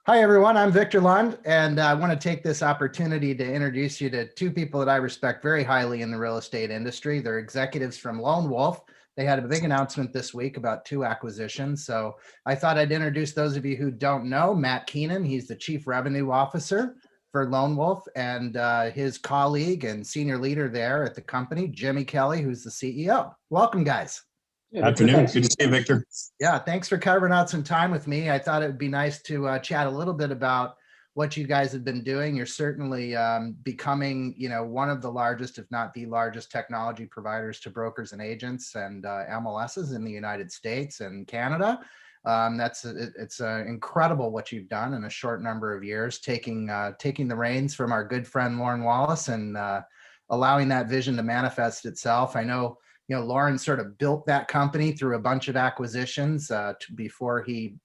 Hi, everyone. I'm Victor Lund, and I want to take this opportunity to introduce you to two people that I respect very highly in the real estate industry. They're executives from Lone Wolf. They had a big announcement this week about two acquisitions. So I thought I'd introduce those of you who don't know Matt Keenan. He's the Chief Revenue Officer for Lone Wolf, and his colleague and senior leader there at the company, Jimmy Kelly, who's the CEO. Welcome, guys. Yeah, afternoon. Good to see you, Victor. Yeah, thanks for carving out some time with me. I thought it would be nice to chat a little bit about what you guys have been doing. You're certainly becoming, one of the largest, if not the largest, technology providers to brokers and agents and MLSs in the United States and Canada. It's incredible what you've done in a short number of years, taking the reins from our good friend Lauren Wallace and allowing that vision to manifest itself. I know. Lauren sort of built that company through a bunch of acquisitions before he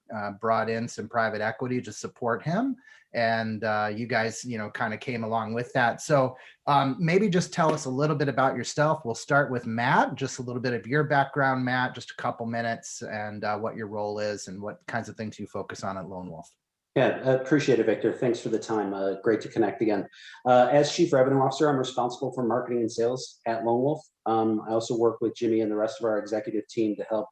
brought in some private equity to support him. And you guys, kind of came along with that. So maybe just tell us a little bit about yourself. We'll start with Matt, just a little bit of your background, Matt, just a couple minutes, and what your role is and what kinds of things you focus on at Lone Wolf. Yeah, I appreciate it, Victor. Thanks for the time. Great to connect again. As Chief Revenue Officer, I'm responsible for marketing and sales at Lone Wolf. I also work with Jimmy and the rest of our executive team to help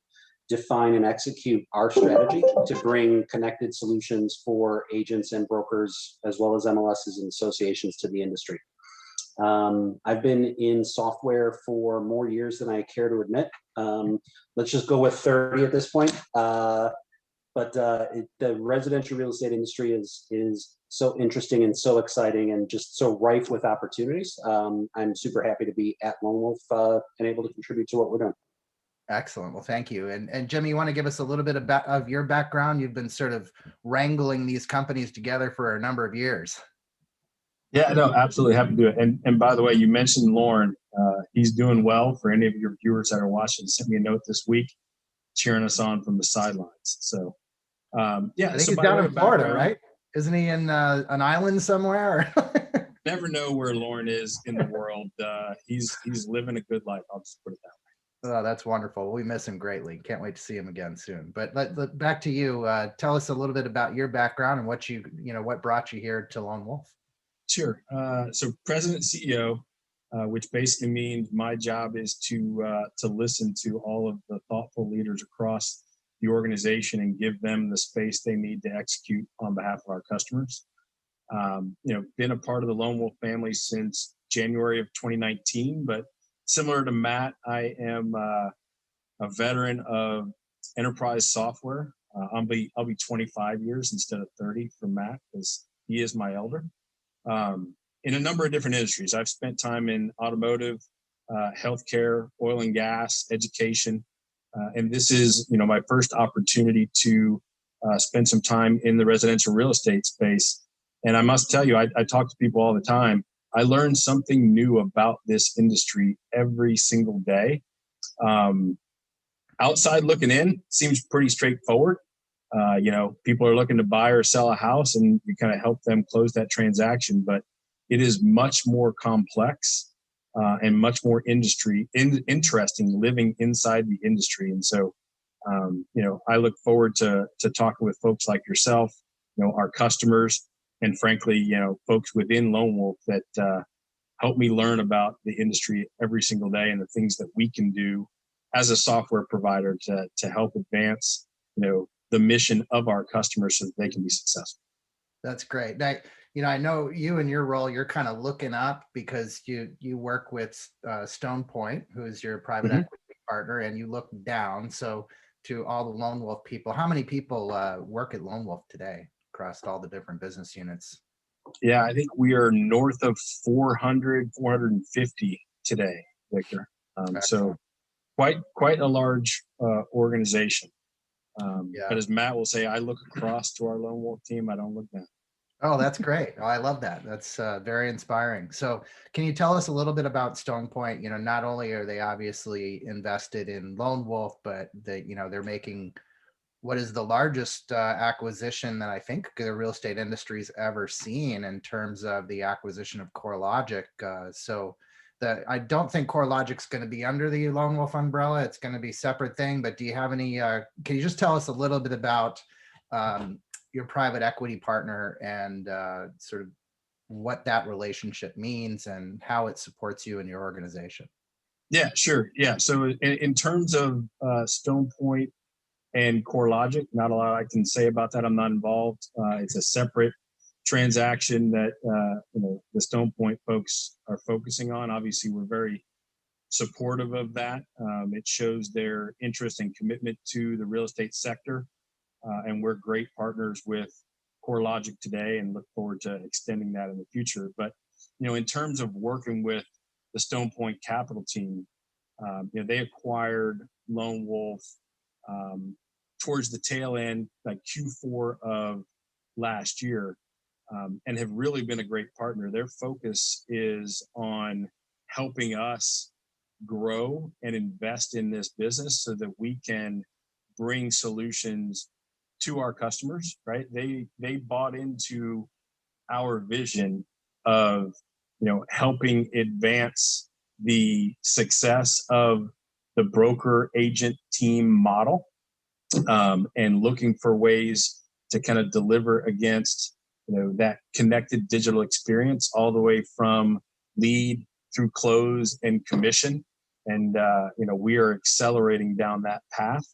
define and execute our strategy to bring connected solutions for agents and brokers, as well as MLSs and associations to the industry. I've been in software for more years than I care to admit. Let's just go with 30 at this point. But the residential real estate industry is so interesting and so exciting and just so rife with opportunities. I'm super happy to be at Lone Wolf and able to contribute to what we're doing. Excellent. Well, thank you. And Jimmy, you want to give us a little bit of your background? You've been sort of wrangling these companies together for a number of years. Yeah, no, absolutely happy to do it. And by the way, you mentioned Lauren. He's doing well. For any of your viewers that are watching, he sent me a note this week cheering us on from the sidelines. So. I think he's down in Florida, right? Isn't he in an island somewhere? Never know where Lauren is in the world. He's living a good life. I'll just put it that way. Oh, that's wonderful. We miss him greatly. Can't wait to see him again soon. But back to you. Tell us a little bit about your background and what brought you here to Lone Wolf. Sure. So President CEO, which basically means my job is to listen to all of the thoughtful leaders across the organization and give them the space they need to execute on behalf of our customers. Been a part of the Lone Wolf family since January of 2019, but similar to Matt, I am a veteran of enterprise software. I'll be 25 years instead of 30 for Matt, because he is my elder. In a number of different industries. I've spent time in automotive, healthcare, oil and gas, education. And this is, my first opportunity to spend some time in the residential real estate space. And I must tell you, I talk to people all the time. I learn something new about this industry every single day. Outside looking in seems pretty straightforward. People are looking to buy or sell a house, and you kind of help them close that transaction. But it is much more complex. And much more interesting living inside the industry. And so, I look forward to talking with folks like yourself, our customers, and frankly, folks within Lone Wolf that help me learn about the industry every single day and the things that we can do as a software provider to help advance, the mission of our customers so that they can be successful. That's great. I know you and your role, you're kind of looking up because you work with Stone Point, who is your private equity partner, and you look down. So to all the Lone Wolf people, how many people work at Lone Wolf today across all the different business units? Yeah, I think we are north of 400, 450 today, Victor. So quite a large organization. But as Matt will say, I look across to our Lone Wolf team. I don't look down. Oh, that's great. Oh, I love that. That's very inspiring. So can you tell us a little bit about Stone Point? Not only are they obviously invested in Lone Wolf, but they're making what is the largest acquisition that I think the real estate industry's ever seen in terms of the acquisition of CoreLogic. I don't think CoreLogic's going to be under the Lone Wolf umbrella. It's going to be a separate thing. But do you have any? Can you just tell us a little bit about your private equity partner and sort of what that relationship means and how it supports you and your organization. Yeah, sure. Yeah. So in terms of Stone Point and CoreLogic, not a lot I can say about that. I'm not involved. It's a separate transaction that the Stone Point folks are focusing on. Obviously, we're very supportive of that. It shows their interest and commitment to the real estate sector, and we're great partners with CoreLogic today, and look forward to extending that in the future. But in terms of working with the Stone Point Capital team, they acquired Lone Wolf towards the tail end, like Q4 of last year, and have really been a great partner. Their focus is on helping us grow and invest in this business so that we can bring solutions to our customers, right? They bought into our vision of helping advance the success of the broker agent team model, and looking for ways to kind of deliver against that connected digital experience all the way from lead through close and commission. And we are accelerating down that path,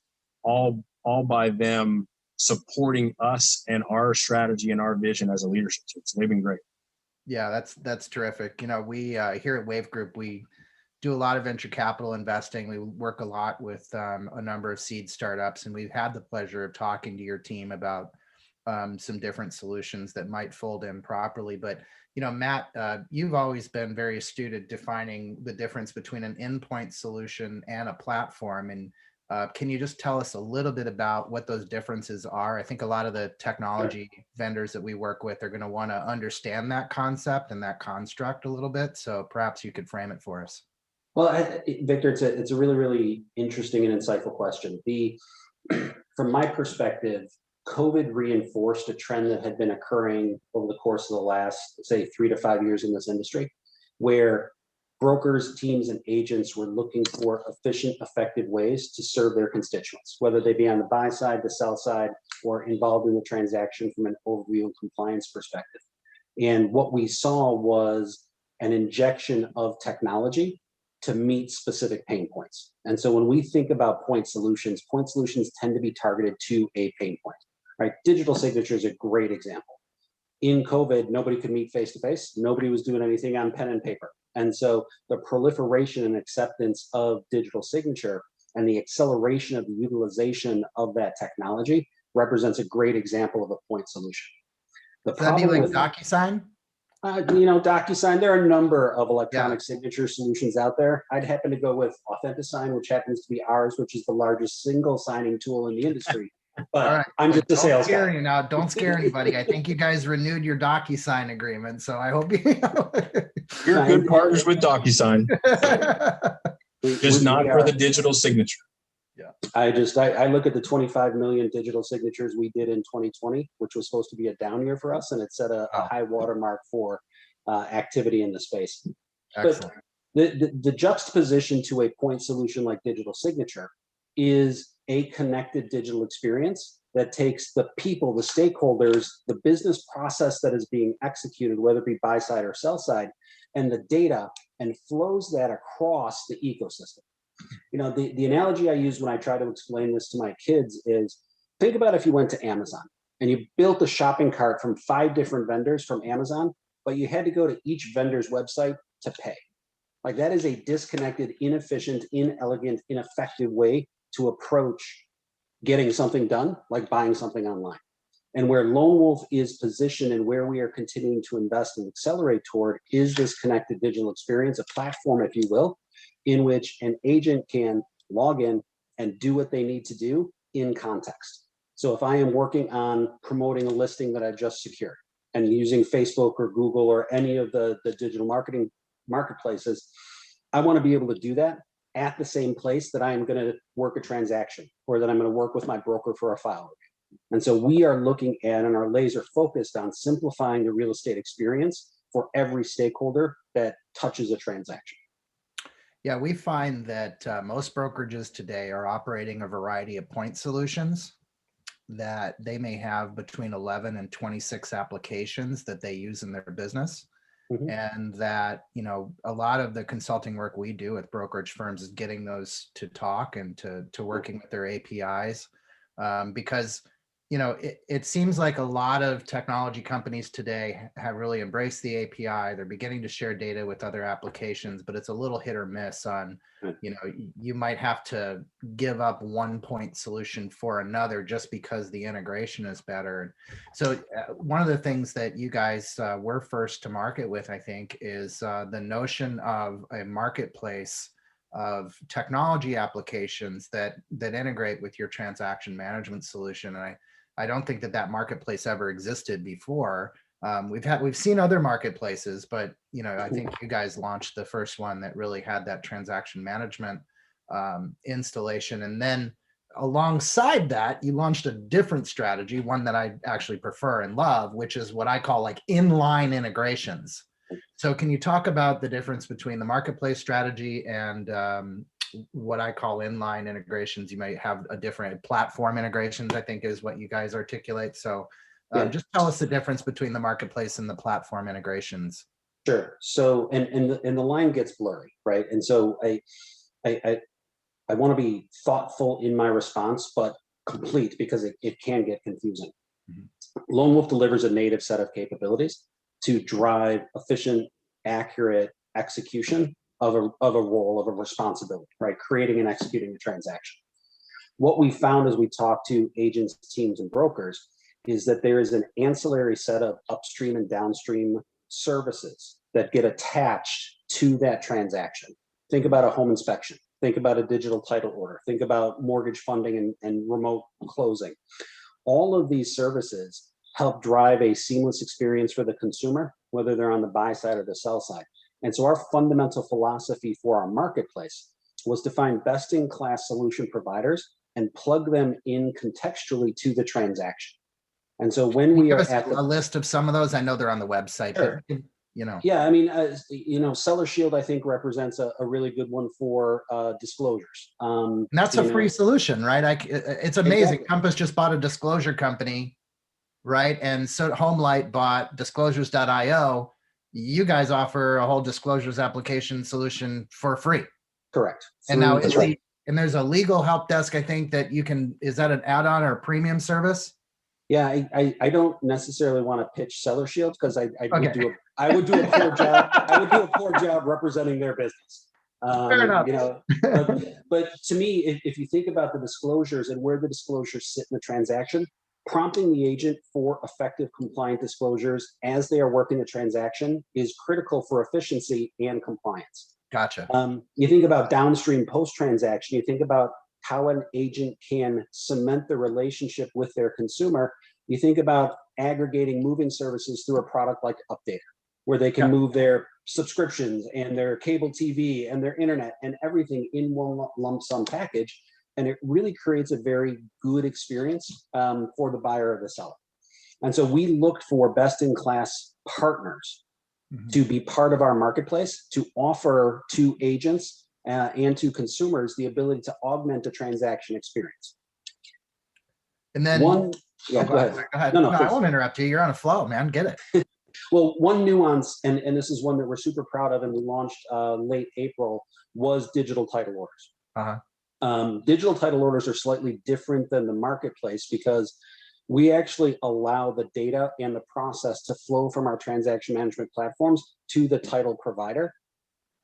all by them supporting us and our strategy and our vision as a leadership team. So they've been great. Yeah, that's terrific. We here at WAV Group, we do a lot of venture capital investing. We work a lot with a number of seed startups, and we've had the pleasure of talking to your team about some different solutions that might fold in properly. But Matt, you've always been very astute at defining the difference between an endpoint solution and a platform. And can you just tell us a little bit about what those differences are? I think a lot of the technology vendors that we work with are going to want to understand that concept and that construct a little bit. So perhaps you could frame it for us. Well, Victor, it's a really, really interesting and insightful question. From my perspective, COVID reinforced a trend that had been occurring over the course of the last, say, 3 to 5 years in this industry, where brokers, teams, and agents were looking for efficient, effective ways to serve their constituents, whether they be on the buy side, the sell side, or involved in the transaction from an overview and compliance perspective. And what we saw was an injection of technology to meet specific pain points. And so when we think about point solutions tend to be targeted to a pain point, right? Digital signature is a great example. In COVID, nobody could meet face-to-face. Nobody was doing anything on pen and paper. And so the proliferation and acceptance of digital signature and the acceleration of the utilization of that technology represents a great example of a point solution. Does that be like DocuSign? DocuSign, there are a number of electronic signature solutions out there. I'd happen to go with AuthentiSign, which happens to be ours, which is the largest single signing tool in the industry. But right. I'm just a sales guy. Now, don't scare anybody. I think you guys renewed your DocuSign agreement, so I hope you're good partners with DocuSign. Just not for the digital signature. Yeah, I look at the 25 million digital signatures we did in 2020, which was supposed to be a down year for us, and it set a high watermark for activity in the space. Excellent. But the juxtaposition to a point solution like digital signature is a connected digital experience that takes the people, the stakeholders, the business process that is being executed, whether it be buy side or sell side, and the data, and flows that across the ecosystem. The analogy I use when I try to explain this to my kids is, think about if you went to Amazon and you built a shopping cart from 5 different vendors from Amazon, but you had to go to each vendor's website to pay. Like, that is a disconnected, inefficient, inelegant, ineffective way to approach getting something done, like buying something online. And where Lone Wolf is positioned and where we are continuing to invest and accelerate toward is this connected digital experience, a platform, if you will, in which an agent can log in and do what they need to do in context. So if I am working on promoting a listing that I just secured and using Facebook or Google or any of the digital marketing marketplaces, I want to be able to do that at the same place that I am going to work a transaction, or that I'm going to work with my broker for a file review. And so we are looking at and are laser focused on simplifying the real estate experience for every stakeholder that touches a transaction. Yeah, we find that most brokerages today are operating a variety of point solutions. that they may have between 11 and 26 applications that they use in their business. And that, you know, a lot of the consulting work we do with brokerage firms is getting those to talk and to working with their APIs. Because, you know, it seems like a lot of technology companies today have really embraced the API. They're beginning to share data with other applications, but it's a little hit or miss on, you know, you might have to give up one point solution for another just because the integration is better. So one of the things that you guys were first to market with, I think, is the notion of a marketplace of technology applications that integrate with your transaction management solution. And I don't think that marketplace ever existed before. We've seen other marketplaces, but you know, I think you guys launched the first one that really had that transaction management installation. And then alongside that, you launched a different strategy, one that I actually prefer and love, which is what I call like inline integrations. So can you talk about the difference between the marketplace strategy and what I call inline integrations? You might have a different platform integrations, I think is what you guys articulate. So just tell us the difference between the marketplace and the platform integrations. Sure. So, and the line gets blurry, right? And so I want to be thoughtful in my response, but complete, because it can get confusing. Lone Wolf delivers a native set of capabilities to drive efficient, accurate execution of a role, of a responsibility, right? Creating and executing a transaction. What we found as we talk to agents, teams, and brokers is that there is an ancillary set of upstream and downstream services that get attached to that transaction. Think about a home inspection. Think about a digital title order. Think about mortgage funding and remote closing. All of these services help drive a seamless experience for the consumer, whether they're on the buy side or the sell side. And so our fundamental philosophy for our marketplace was to find best-in-class solution providers and plug them in contextually to the transaction. And so when we are at a list of some of those, I know they're on the website, sure. But you know. Yeah, I mean, you know, Seller Shield, I think, represents a really good one for disclosures. And that's a free solution, right? It's amazing. Exactly. Compass just bought a disclosure company, right? And so HomeLight bought disclosures.io. You guys offer a whole disclosures application solution for free. Correct. And now and there's a legal help desk, I think, that you can, is that an add-on or a premium service? Yeah, I don't necessarily want to pitch Seller Shield because I would do a poor job. I would do a poor job representing their business. Fair enough. You know, but to me, if you think about the disclosures and where the disclosures sit in the transaction, prompting the agent for effective compliant disclosures as they are working the transaction is critical for efficiency and compliance. Gotcha. You think about downstream post-transaction, you think about how an agent can cement the relationship with their consumer. You think about aggregating moving services through a product like Updater, where they can move their subscriptions and their cable TV and their internet and everything in one lump sum package. And it really creates a very good experience for the buyer or the seller. And so we looked for best-in-class partners to be part of our marketplace, to offer to agents and to consumers the ability to augment a transaction experience. And then go ahead. No, I won't interrupt you. You're on a flow, man. Get it. Well, one nuance, and this is one that we're super proud of, and we launched late April, was digital title orders. Digital title orders are slightly different than the marketplace because we actually allow the data and the process to flow from our transaction management platforms to the title provider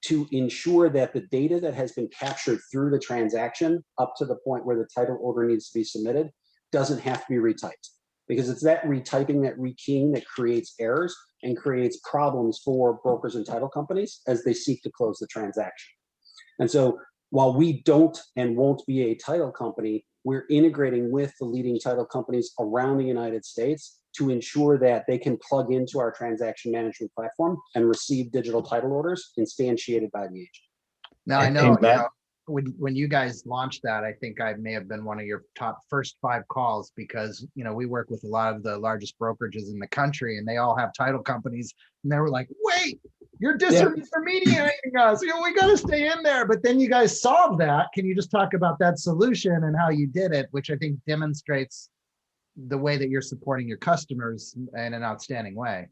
to ensure that the data that has been captured through the transaction up to the point where the title order needs to be submitted doesn't have to be retyped, because it's that retyping, that rekeying that creates errors and creates problems for brokers and title companies as they seek to close the transaction. And so while we don't and won't be a title company, we're integrating with the leading title companies around the United States to ensure that they can plug into our transaction management platform and receive digital title orders instantiated by the agent. Now, I know, when you guys launched that, I think I may have been one of your top first 5 calls, because, you know, we work with a lot of the largest brokerages in the country, and they all have title companies, and they were like, wait, you're disintermediating us. You know, we got to stay in there. But then you guys solved that. Can you just talk about that solution and how you did it, which I think demonstrates, the way that you're supporting your customers in an outstanding way.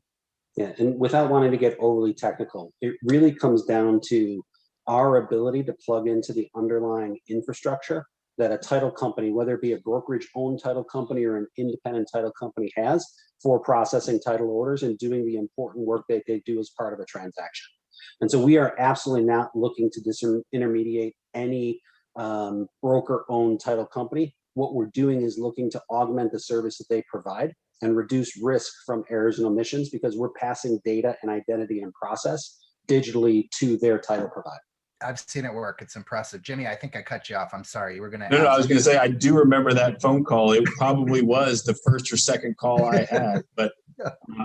Yeah, and without wanting to get overly technical, it really comes down to our ability to plug into the underlying infrastructure that a title company, whether it be a brokerage-owned title company or an independent title company, has for processing title orders and doing the important work that they do as part of a transaction. And so we are absolutely not looking to disintermediate any broker-owned title company. What we're doing is looking to augment the service that they provide and reduce risk from errors and omissions, because we're passing data and identity and process digitally to their title provider. I've seen it work. It's impressive. Jimmy, I think I cut you off. I'm sorry. You were going to. No, I was going to say, I do remember that phone call. It probably was the first or second call I had, but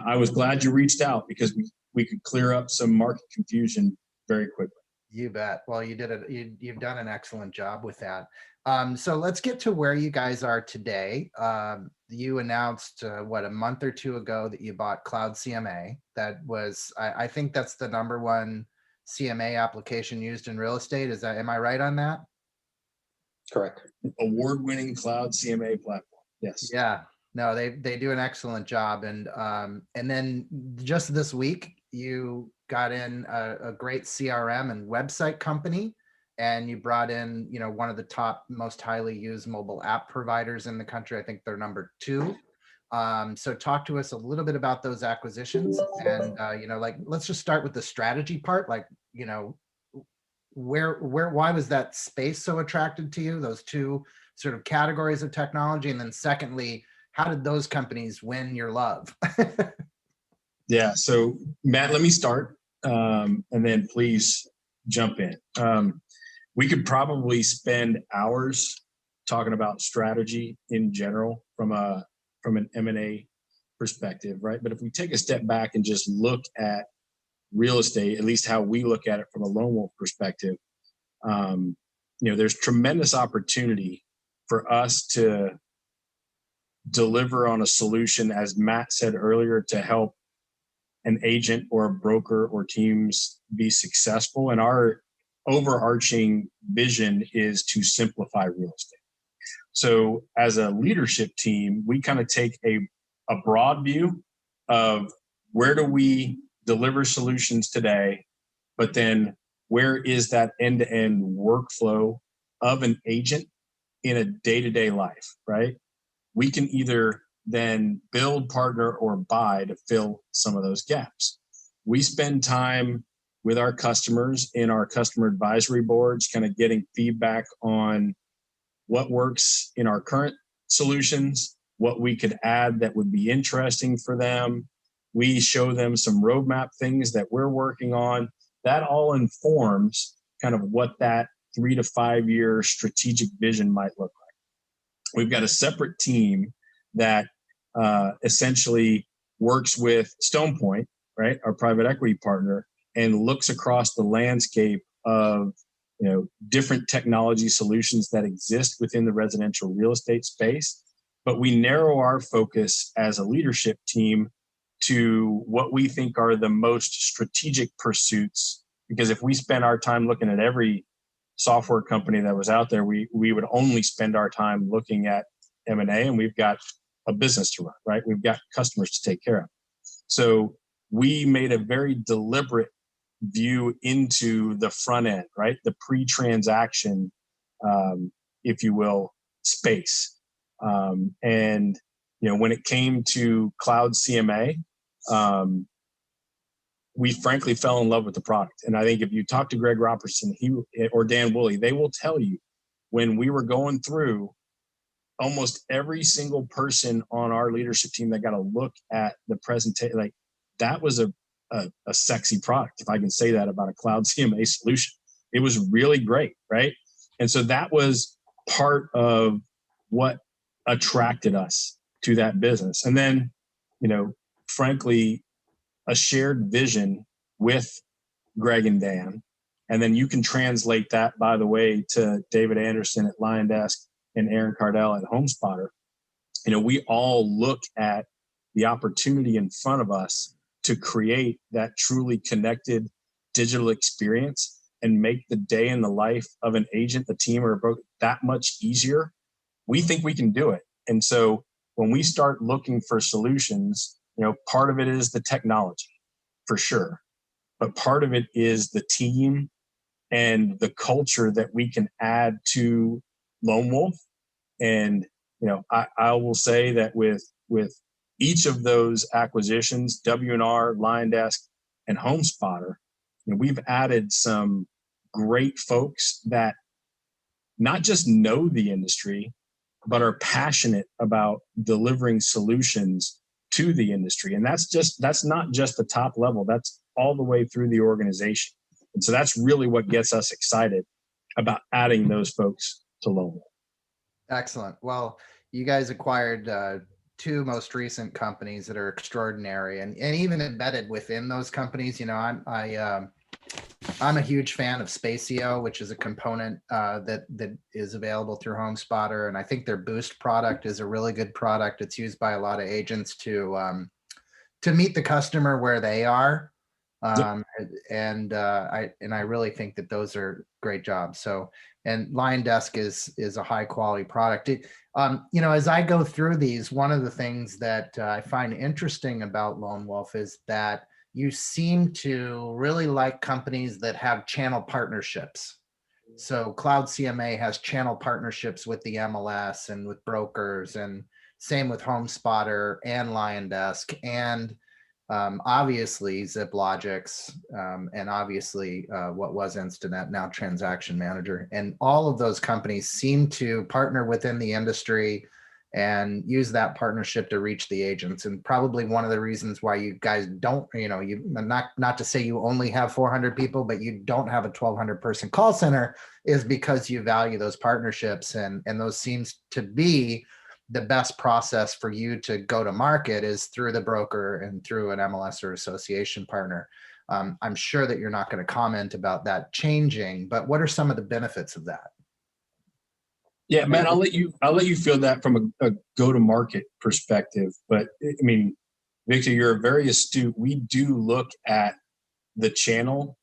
I was glad you reached out because we could clear up some market confusion very quickly. You bet. Well, you did it. You've done an excellent job with that. So let's get to where you guys are today. You announced a month or two ago that you bought Cloud CMA. That was, I think that's the #1 CMA application used in real estate. Am I right on that? Correct. Award-winning Cloud CMA platform. Yes. Yeah. No, they do an excellent job. And then just this week, you got in a great CRM and website company, and you brought in, one of the top most highly used mobile app providers in the country. I think they're #2. So talk to us a little bit about those acquisitions, and let's just start with the strategy part. Why was that space so attracted to you? Those two sort of categories of technology, and then secondly, how did those companies win your love? Yeah. So Matt, let me start, and then please jump in. We could probably spend hours talking about strategy in general from an M&A perspective, right? But if we take a step back and just look at real estate, at least how we look at it from a Lone Wolf perspective, there's tremendous opportunity for us to deliver on a solution, as Matt said earlier, to help an agent or a broker or teams be successful. And our overarching vision is to simplify real estate. So as a leadership team, we kind of take a broad view of where do we deliver solutions today, but then where is that end-to-end workflow of an agent in a day-to-day life, right? We can either then build, partner, or buy to fill some of those gaps. We spend time with our customers in our customer advisory boards, kind of getting feedback on what works in our current solutions, what we could add that would be interesting for them. We show them some roadmap things that we're working on. That all informs kind of what that 3 to 5 year strategic vision might look like. We've got a separate team that essentially works with Stone Point, right, our private equity partner, and looks across the landscape of different technology solutions that exist within the residential real estate space. But we narrow our focus as a leadership team to what we think are the most strategic pursuits, because if we spend our time looking at every software company that was out there, we would only spend our time looking at M&A, and we've got a business to run, right? We've got customers to take care of. So we made a very deliberate view into the front end, right? The pre-transaction, if you will, space. And when it came to Cloud CMA, we frankly fell in love with the product. And I think if you talk to Greg Robertson or Dan Woolley, they will tell you, when we were going through, almost every single person on our leadership team that got a look at the presentation, like, that was a sexy product, if I can say that about a Cloud CMA solution. It was really great, right? And so that was part of what attracted us to that business. And then, frankly, a shared vision with Greg and Dan. And then you can translate that, by the way, to David Anderson at LionDesk and Aaron Cardell at HomeSpotter. We all look at the opportunity in front of us to create that truly connected digital experience and make the day in the life of an agent, a team, or a broker that much easier. We think we can do it. And so when we start looking for solutions, part of it is the technology, for sure. But part of it is the team and the culture that we can add to Lone Wolf. And, I will say that with each of those acquisitions, W&R, LionDesk, and HomeSpotter, we've added some great folks that not just know the industry, but are passionate about delivering solutions to the industry. And that's not just the top level, that's all the way through the organization. And so that's really what gets us excited about adding those folks to Lone Wolf. Excellent. Well, you guys acquired two most recent companies that are extraordinary, and even embedded within those companies. I'm a huge fan of Spacio, which is a component that is available through HomeSpotter, and I think their Boost product is a really good product. It's used by a lot of agents to meet the customer where they are. And I really think that those are great jobs. So, and LionDesk is a high quality product. As I go through these, one of the things that I find interesting about Lone Wolf is that you seem to really like companies that have channel partnerships. So Cloud CMA has channel partnerships with the MLS and with brokers, and same with HomeSpotter and LionDesk, and obviously ZipLogix, and obviously what was Instanet, now Transaction Manager. And all of those companies seem to partner within the industry and use that partnership to reach the agents. And probably one of the reasons why you guys don't, not to say you only have 400 people, but you don't have a 1,200 person call center, is because you value those partnerships. And those seems to be the best process for you to go to market is through the broker and through an MLS or association partner. I'm sure that you're not going to comment about that changing, but what are some of the benefits of that? Yeah, Matt, I'll let you feel that from a go-to-market perspective. But I mean, Victor, you're very astute. We do look at the channel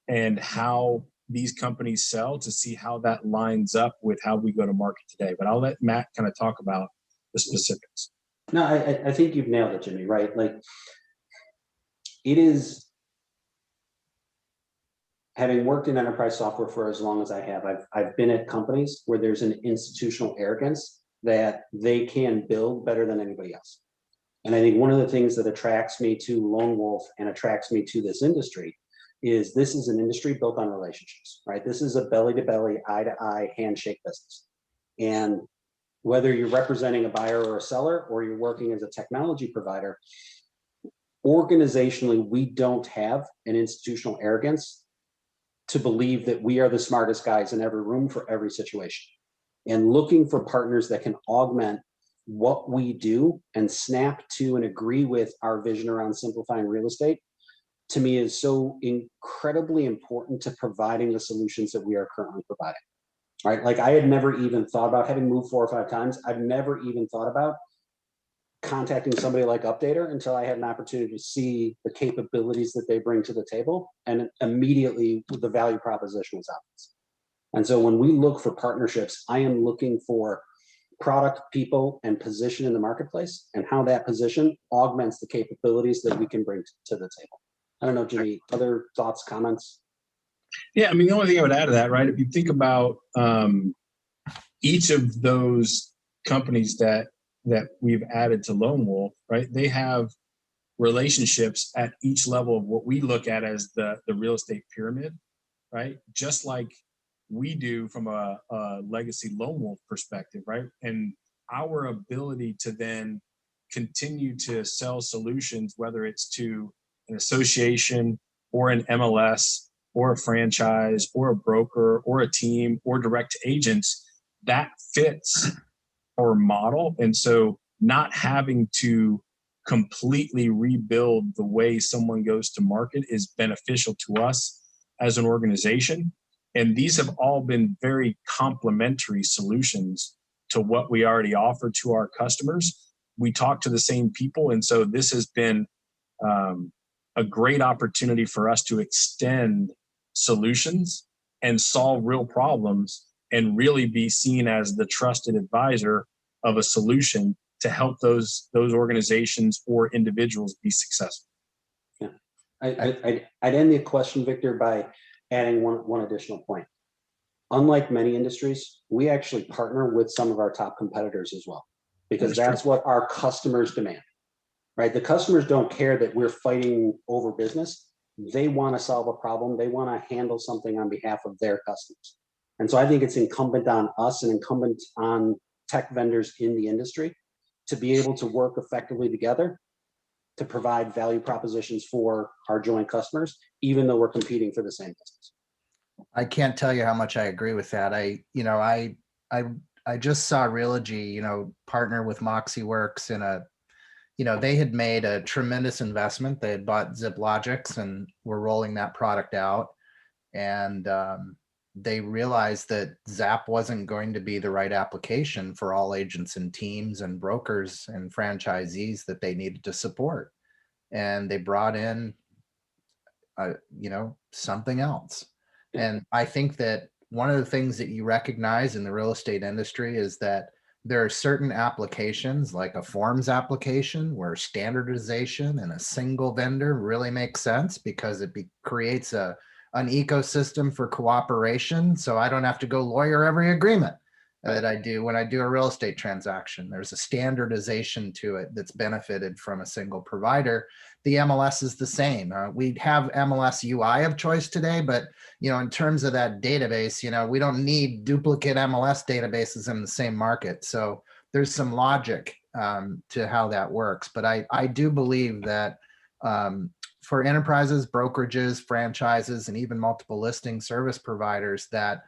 and how these companies sell to see how that lines up with how we go to market today. But I'll let Matt kind of talk about the specifics. No, I think you've nailed it, Jimmy, right? Like, it is, having worked in enterprise software for as long as I have, I've been at companies where there's an institutional arrogance that they can build better than anybody else. And I think one of the things that attracts me to Lone Wolf and attracts me to this industry is this is an industry built on relationships, right? This is a belly-to-belly, eye-to-eye handshake business. And whether you're representing a buyer or a seller, or you're working as a technology provider, organizationally, we don't have an institutional arrogance to believe that we are the smartest guys in every room for every situation. And looking for partners that can augment what we do and snap to and agree with our vision around simplifying real estate, to me, is so incredibly important to providing the solutions that we are currently providing, right? Like, I had never even thought about, having moved 4 or 5 times, I've never even thought about contacting somebody like Updater until I had an opportunity to see the capabilities that they bring to the table, and immediately the value proposition was obvious. And so when we look for partnerships, I am looking for product, people, and position in the marketplace, and how that position augments the capabilities that we can bring to the table. I don't know, Jimmy, other thoughts, comments? Yeah, I mean, the only thing I would add to that, right? If you think about each of those companies that we've added to Lone Wolf, right? They have relationships at each level of what we look at as the real estate pyramid, right? Just like we do from a legacy Lone Wolf perspective, right? And our ability to then continue to sell solutions, whether it's to an association or an MLS or a franchise or a broker or a team or direct to agents, that fits our model. And so not having to completely rebuild the way someone goes to market is beneficial to us as an organization. And these have all been very complementary solutions to what we already offer to our customers. We talk to the same people. And so this has been a great opportunity for us to extend solutions and solve real problems, and really be seen as the trusted advisor of a solution help those organizations or individuals be successful. Yeah, I'd end the question, Victor, by adding one additional point. Unlike many industries, we actually partner with some of our top competitors as well, because that's what our customers demand, right? The customers don't care that we're fighting over business. They want to solve a problem. They want to handle something on behalf of their customers. And so I think it's incumbent on us and incumbent on tech vendors in the industry to be able to work effectively together to provide value propositions for our joint customers, even though we're competing for the same business. I can't tell you how much I agree with that. I just saw Realogy, partner with MoxieWorks in a, they had made a tremendous investment. They had bought ZipLogics and were rolling that product out. And they realized that Zap wasn't going to be the right application for all agents and teams and brokers and franchisees that they needed to support. And they brought in, something else. And I think that one of the things that you recognize in the real estate industry is that there are certain applications, like a forms application, where standardization and a single vendor really makes sense because it creates an ecosystem for cooperation. So I don't have to go lawyer every agreement that I do when I do a real estate transaction. There's a standardization to it that's benefited from a single provider. The MLS is the same. We have MLS UI of choice today, but in terms of that database, we don't need duplicate MLS databases in the same market. So there's some logic to how that works. But I do believe that for enterprises, brokerages, franchises, and even multiple listing service providers, that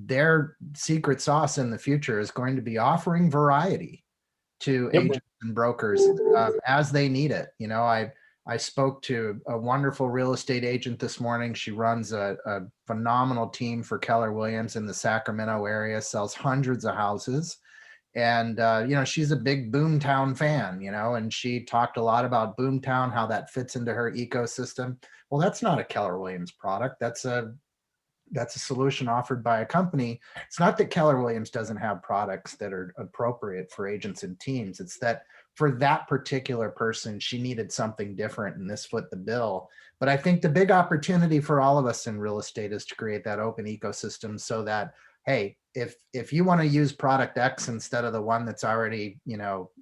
their secret sauce in the future is going to be offering variety to agents and brokers as they need it. I spoke to a wonderful real estate agent this morning. She runs a phenomenal team for Keller Williams in the Sacramento area, sells hundreds of houses. And, she's a big Boomtown fan, and she talked a lot about Boomtown, how that fits into her ecosystem. Well, that's not a Keller Williams product. That's a solution offered by a company. It's not that Keller Williams doesn't have products that are appropriate for agents and teams. It's that for that particular person, she needed something different, and this foot the bill. But I think the big opportunity for all of us in real estate is to create that open ecosystem so that, hey, if you want to use product X instead of the one that's already,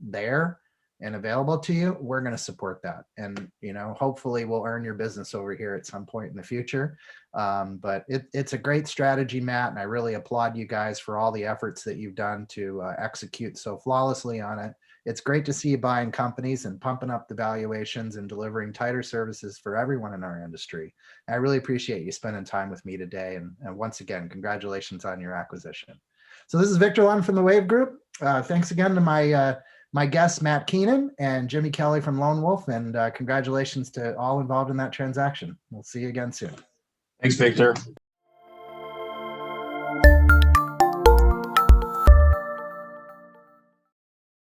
there and available to you, we're going to support that. And, hopefully we'll earn your business over here at some point in the future. But it's a great strategy, Matt. And I really applaud you guys for all the efforts that you've done to execute so flawlessly on it. It's great to see you buying companies and pumping up the valuations and delivering tighter services for everyone in our industry. I really appreciate you spending time with me today. And once again, congratulations on your acquisition. So this is Victor Lund from the WAV Group. Thanks again to my guests, Matt Keenan and Jimmy Kelly from Lone Wolf, and congratulations to all involved in that transaction. We'll see you again soon. Thanks, Victor.